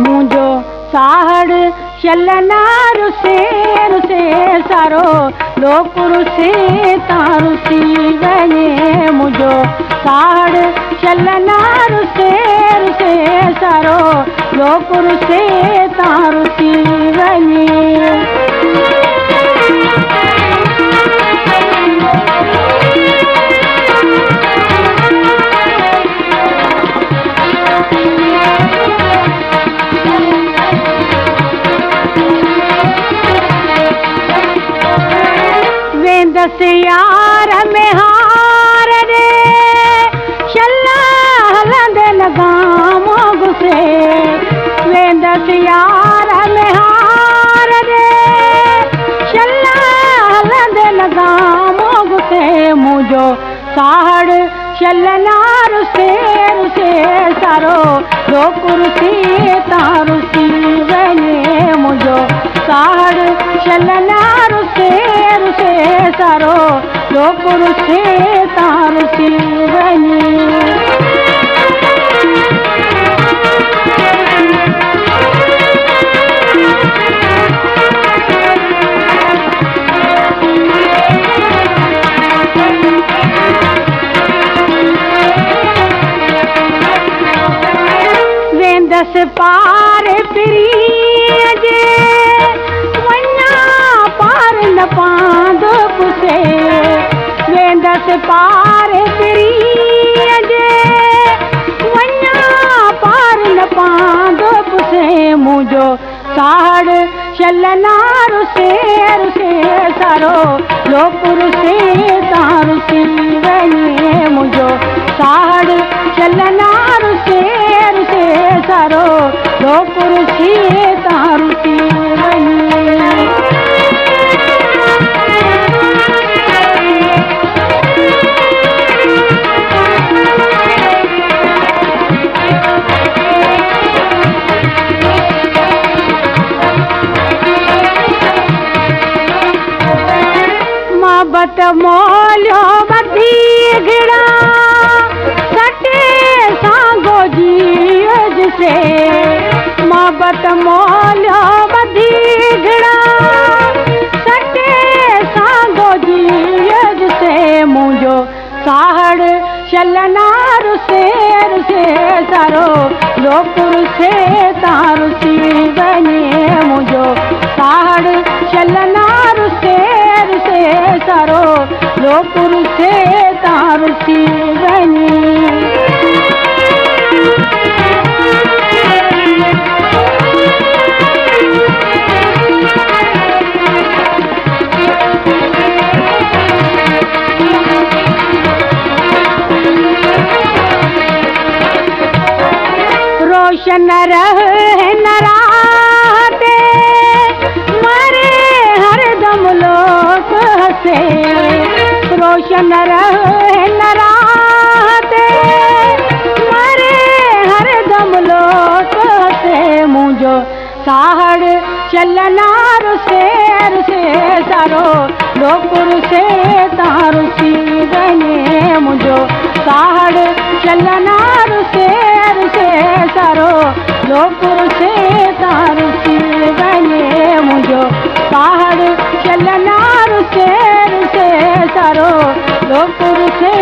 मुझो साहड़ चलना रुसे रुसे सारो लोक रुसे तारुसी बने। मुझो साहड़ चलना रुसे रुसे सारो लोक रुसे तारुसी बने। वेंदस यार में हार रे चला हलंदे लगाम गुसे। वेंदस यार में हार रे चला हलंदे लगाम गुसे। मुझो साहड़ चलना रुसे रुसे सारो लोक रुसी तारुसी बने। मुझो साहड़ चलना रुसे रुसे सारो लोक रुसे तारुसी बने। वेंदस पार प्रिय वन्ना पार न पांद पुसे। वेंदस पार प्रिय वन्ना पार न पांद पुसे। मुझो साहड़ चलना रुसे रुसे सारो लोक रुसे तारुसी बने। मुझो साहड़ चलना रुसे रुसे सारो लोक रुसे तारुसी बने। मोहब्बत मोलियो बधी घिड़ा सटे सांगो जीज से। मोहब्बत मोलियो बधी घिड़ा सटे सांगो जीज से। मुझो साहड़ चलना रुसे रुसे सारो लोक रुसे तारुसी बने। मुझो साहड़ चलना रुसे रुसे सारो लोक रुसे तारुसी बने। रोशन रहे नराते मरे हरदम लोक हसे। रोशन रहे नराते मरे हरदम लोक हसे। मुझो साहड़ चलना रुसे रुसे सारो लोक रुसे तारुसी बने। मुझो साहड़ चलना रुसे रुसे सारो लोक रुसे तारुसी बने। मुझो साहड़ चलना रुसे रुसे सारो लोक रुसे